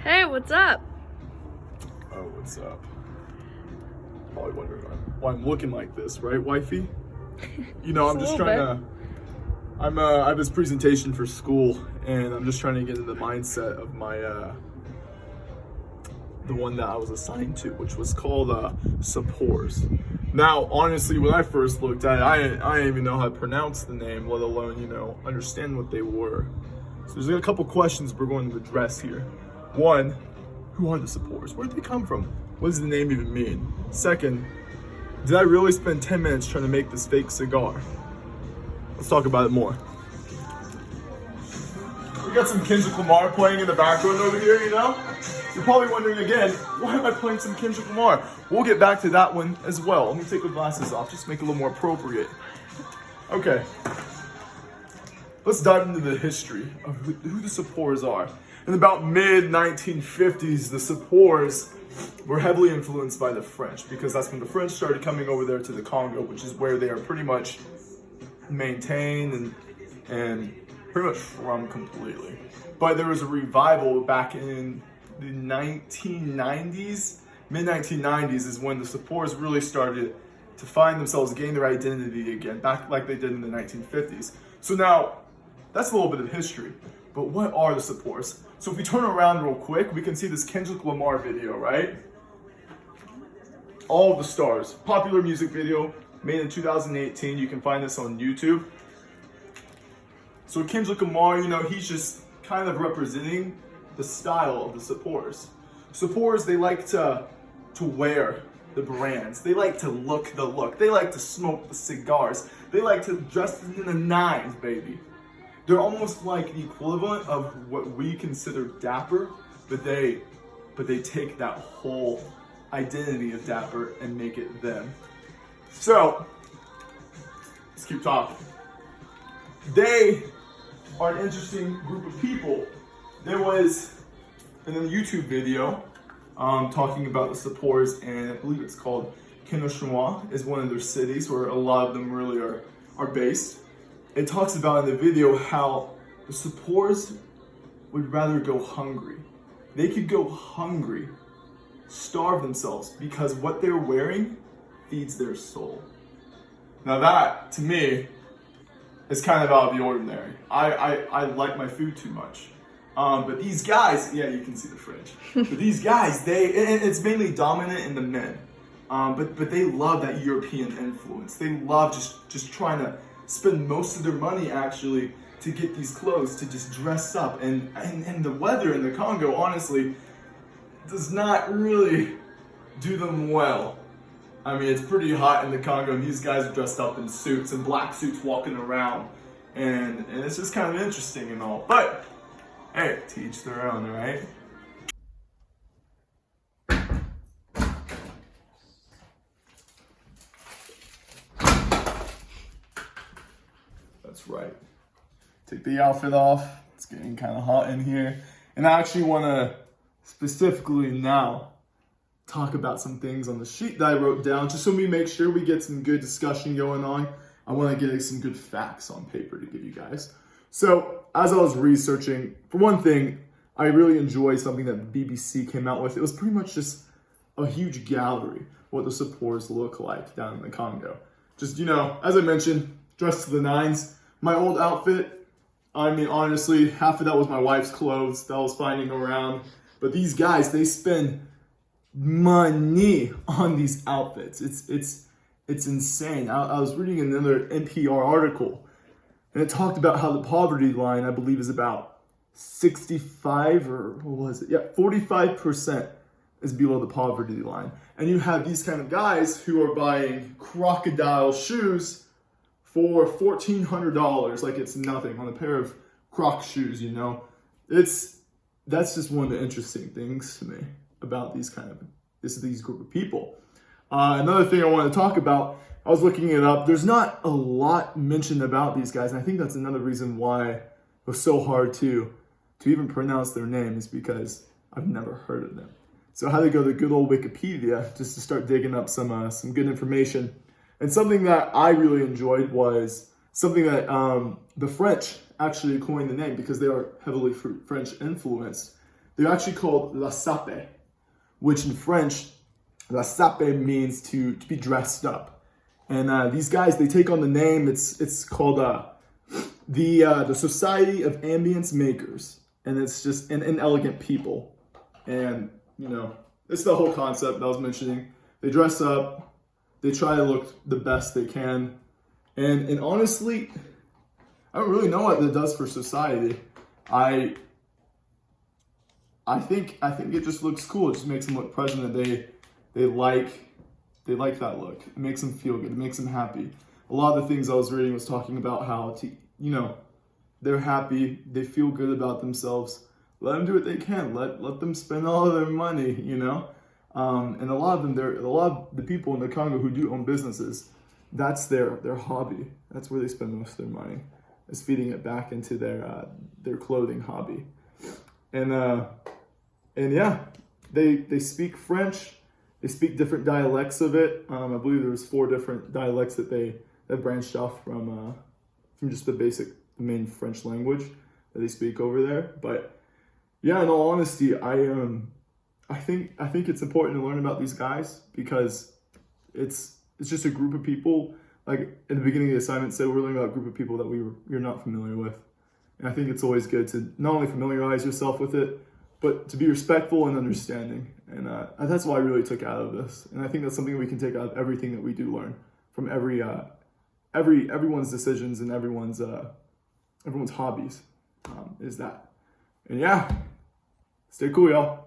Hey, what's up? Oh, what's up? Probably wondering why I'm looking like this, right, wifey? You know, I'm just trying to. I have this presentation for school, and I'm just trying to get in the mindset of my the one that I was assigned to, which was called Sapors. Now, honestly, when I first looked at it, I didn't even know how to pronounce the name, let alone understand what they were. So there's a couple questions we're going to address here. One, who are the Sapors? Where did they come from? What does the name even mean? Second, did I really spend 10 minutes trying to make this fake cigar? Let's talk about it more. We got some Kendrick Lamar playing in the background over here, you know? You're probably wondering again, why am I playing some Kendrick Lamar? We'll get back to that one as well. Let me take the glasses off, just make it a little more appropriate. Okay. Let's dive into the history of who the Sapors are. In about mid-1950s, the Sapors were heavily influenced by the French because that's when the French started coming over there to the Congo, which is where they are pretty much maintained and pretty much from completely. But there was a revival back in the 1990s. Mid-1990s is when the Sapors really started to find themselves, gain their identity again, back like they did in the 1950s. So now, that's a little bit of history. But what are the Sapors? So if we turn around real quick, we can see this Kendrick Lamar video, right? All of the stars. Popular music video made in 2018. You can find this on YouTube. So Kendrick Lamar, he's just kind of representing the style of the Sapors. Sapors, they like to wear the brands. They like to look the look. They like to smoke the cigars. They like to dress in the nines, baby. They're almost like the equivalent of what we consider dapper, but they take that whole identity of dapper and make it them. So, let's keep talking. They are an interesting group of people. There was in a YouTube video talking about the Sapors, and I believe it's called Kennesaw is one of their cities where a lot of them really are based. It talks about in the video how the Sapors would rather go hungry. They could go hungry, starve themselves, because what they're wearing feeds their soul. Now that, to me, is kind of out of the ordinary. I like my food too much. But these guys, yeah, you can see the fridge. But these guys, it's mainly dominant in the men. But they love that European influence. They love just trying to spend most of their money actually to get these clothes, to just dress up. And the weather in the Congo, honestly, does not really do them well. I mean, it's pretty hot in the Congo, and these guys are dressed up in suits and black suits walking around. And it's just kind of interesting and all. But, hey, to each their own, right? That's right. Take the outfit off. It's getting kind of hot in here. And I actually want to specifically now talk about some things on the sheet that I wrote down, just so we make sure we get some good discussion going on. I want to get some good facts on paper to give you guys. So as I was researching, for one thing, I really enjoyed something that BBC came out with. It was pretty much just a huge gallery, what the Sapors look like down in the Congo. Just, as I mentioned, dressed to the nines. My old outfit, I mean, honestly, half of that was my wife's clothes that I was finding around. But these guys, they spend money on these outfits. It's insane. I was reading another NPR article, and it talked about how the poverty line, I believe, is about 65 or what was it? Yeah, 45% is below the poverty line. And you have these kind of guys who are buying crocodile shoes for $1,400, like it's nothing on a pair of Croc shoes, That's just one of the interesting things to me about these group of people. Another thing I want to talk about, I was looking it up. There's not a lot mentioned about these guys, and I think that's another reason why it was so hard to even pronounce their name, is because I've never heard of them. So I had to go to good old Wikipedia just to start digging up some good information. And something that I really enjoyed was something that the French actually coined the name, because they are heavily French influenced. They're actually called la sape, which in French, la sape means to be dressed up. And these guys, they take on the name. It's called the Society of Ambience Makers, and it's just an inelegant people. And you know, it's the whole concept that I was mentioning. They dress up, they try to look the best they can, and honestly, I don't really know what that does for society. I think it just looks cool. It just makes them look present. They like that look. It makes them feel good. It makes them happy. A lot of the things I was reading was talking about how they're happy. They feel good about themselves. Let them do what they can. Let them spend all of their money. And a lot of the people in the Congo who do own businesses, that's their hobby. That's where they spend most of their money, is feeding it back into their clothing hobby. And yeah, they speak French. They speak different dialects of it. I believe there was 4 different dialects that branched off from just the main French language that they speak over there. But yeah, in all honesty, I think it's important to learn about these guys because it's just a group of people. Like in the beginning of the assignment said, we're learning about a group of people that you're not familiar with. And I think it's always good to not only familiarize yourself with it, but to be respectful and understanding. And that's what I really took out of this. And I think that's something we can take out of everything that we do learn from everyone's decisions and everyone's hobbies, is that. And yeah, stay cool, y'all.